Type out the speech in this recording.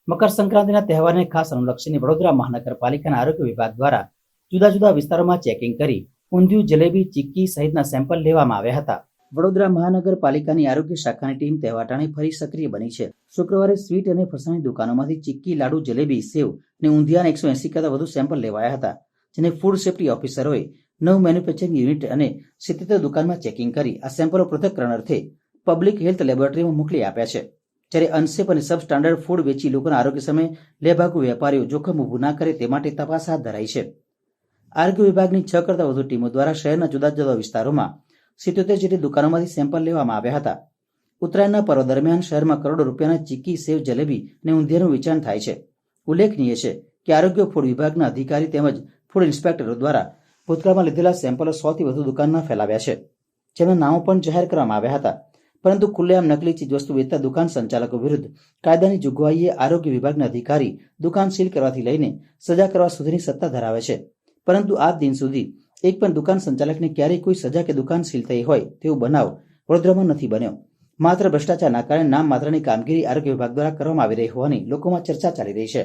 મકર સંક્રાંતિના તહેવારને ખાસ અનુલક્ષીને વડોદરા મહાનગરપાલિકાના આરોગ્ય વિભાગ દ્વારા જુદા જુદા વિસ્તારોમાં ચેકિંગ કરી ઊંધિયું, જલેબી, ચીક્કી સહિતના સેમ્પલ લેવામાં આવ્યા હતા. વડોદરા મહાનગરપાલિકાની આરોગ્ય શાખાની ટીમ તહેવારટાણે ફરી સક્રિય બની છે. શુક્રવારે સ્વીટ અને ફરસાણની દુકાનોમાંથી ચીક્કી, લાડુ, જલેબી, સેવ અને ઊંધિયાના 180 કરતા વધુ સેમ્પલ લેવાયા હતા, જેને ફૂડ સેફ્ટી ઓફિસરોએ 9 મેન્યુફેક્ચરિંગ યુનિટ અને 77 દુકાનમાં ચેકિંગ કરી આ સેમ્પલો પૃથ્થકરણ અર્થે પબ્લિક હેલ્થ લેબોરેટરીમાં મોકલી આપ્યા છે. જ્યારે અનસેફ અને સબ સ્ટાન્ડર્ડ ફૂડ વેચી લોકોના આરોગ્ય સામે લેભાગુ વેપારીઓ જોખમ ઊભું ના કરે તે માટે તપાસ હાથ ધરાઈ છે. આરોગ્ય વિભાગની 6 કરતા વધુ ટીમો દ્વારા શહેરના જુદા જુદા વિસ્તારોમાં 77 જેટલી દુકાનોમાંથી સેમ્પલ લેવામાં આવ્યા હતા. ઉત્તરાયણના પર્વ દરમિયાન શહેરમાં કરોડો રૂપિયાના ચીક્કી, સેવ, જલેબી અને ઊંધિયાનું વેચાણ થાય છે. ઉલ્લેખનીય છે કે આરોગ્ય ફૂડ વિભાગના અધિકારી તેમજ ફૂડ ઇન્સ્પેક્ટરો દ્વારા ભૂતકાળમાં લીધેલા સેમ્પલો 100થી વધુ દુકાનમાં ફેલાવ્યા છે, જેના નામો પણ જાહેર કરવામાં આવ્યા હતા. પરંતુ ખુલ્લેઆમ નકલી ચીજવસ્તુ વેચતા દુકાન સંચાલકો વિરુદ્ધ કાયદાની જોગવાઈએ આરોગ્ય વિભાગના અધિકારી દુકાન સીલ કરવાથી લઈને સજા કરવા સુધીની સત્તા ધરાવે છે. પરંતુ આજ દિન સુધી એક પણ દુકાન સંચાલકને ક્યારેય કોઈ સજા કે દુકાન સીલ થઈ હોય તેવો બનાવ વડોદરામાં નથી બન્યો. માત્ર ભ્રષ્ટાચારના કારણે નામ માત્રની કામગીરી આરોગ્ય વિભાગ દ્વારા કરવામાં આવી રહી હોવાની લોકોમાં ચર્ચા ચાલી રહી છે.